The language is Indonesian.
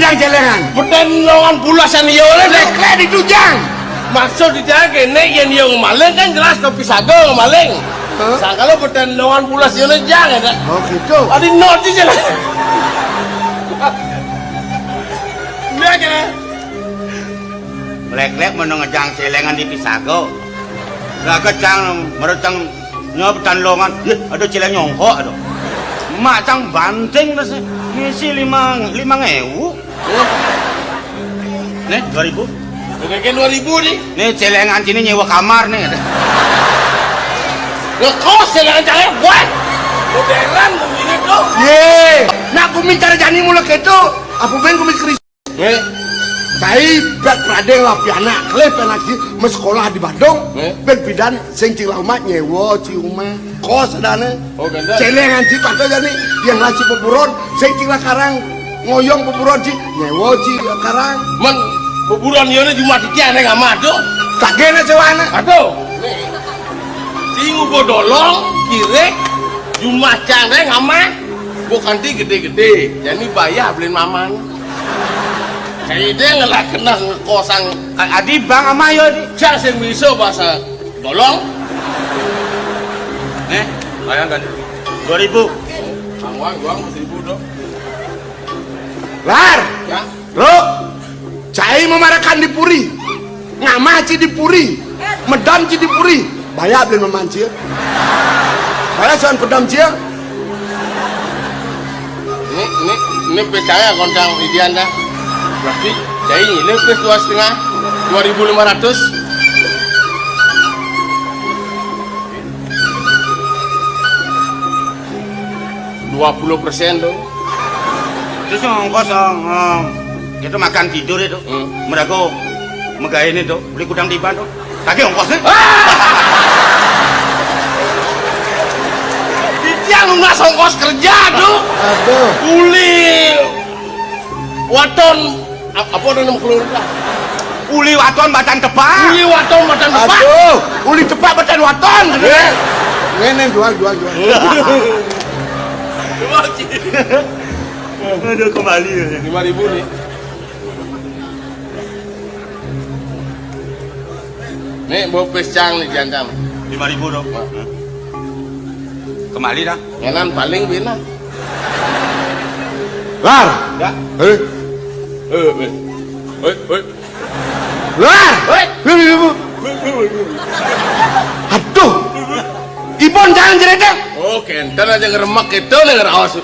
jang celengan. Beten longan bulasan yo le Leklek ditujang. maksud dia kene yen yo maling kan jelas kopi sago maling. Sakalo beten longan bulas yo le jang ya. Oh gitu. Adi noti je lah. Iya kene. Lek-lek mau ngejang celengan di Pisago. Gak kecang merecang nyobetan longan. Ada celeng nyongkok aduh. Macang banting terus ngisi 5.000. Nih 2.000. Oke 2.000 nih. Nih celengan sini nyewa kamar nih. Ngekos celengan cewek buat. Modern begini tuh. Ye, nak kumi cara jani mulai gitu. Apa ben kumi keris? Saya bet pradeng lah piana, klep lagi sekolah di Bandung. Ben pidan sing cilah umat nyewa ciuma kos adane. Oh ganda. Celengan ci pada jani yang laci peburon, sing cilah karang ngoyong peburon ci nyewa ci karang. Men kuburan yo cuma dikian neng amado. Tak kena sewana. Aduh. Singu bodolong kirek cuma cane ngama. Bukan ti gede-gede. Jadi bayar beliin maman. Kayak dia ngelak kena ngekosang Adi bang ama yo di. cak sing miso bahasa dolong. Nih, bayangkan 2.000. Uang 1.000 dong. Lar, Ya. lo, cai memarakan di Puri, ngamaci di Puri, medam ci di Puri, bayar beli memancir, bayar soal pedam cia. Ini percaya koncang idian dah. Berarti saya ini pes 2,5 2.500. %20 dong. Terus ngongkos kita makan tidur itu. Mereka megain itu beli kudang tiban tuh. Kaki ongkosnya. Dia lunas ongkos kerja tuh. Aduh, Uli waton apa nama keluarga? Uli waton batan tepak. Uli waton makan depan. aduh, uli cepat beten waton. Ngene jual. Aduh kembali ya. 5.000 nih. Nih bawa pescang nih jantam. 5.000 dong. Kembali dah. Ngenan paling bina. Lar, Ya. lar, aduh, Ibon jangan jeredek. Oh, kental aja ngeremak itu, ngerawat.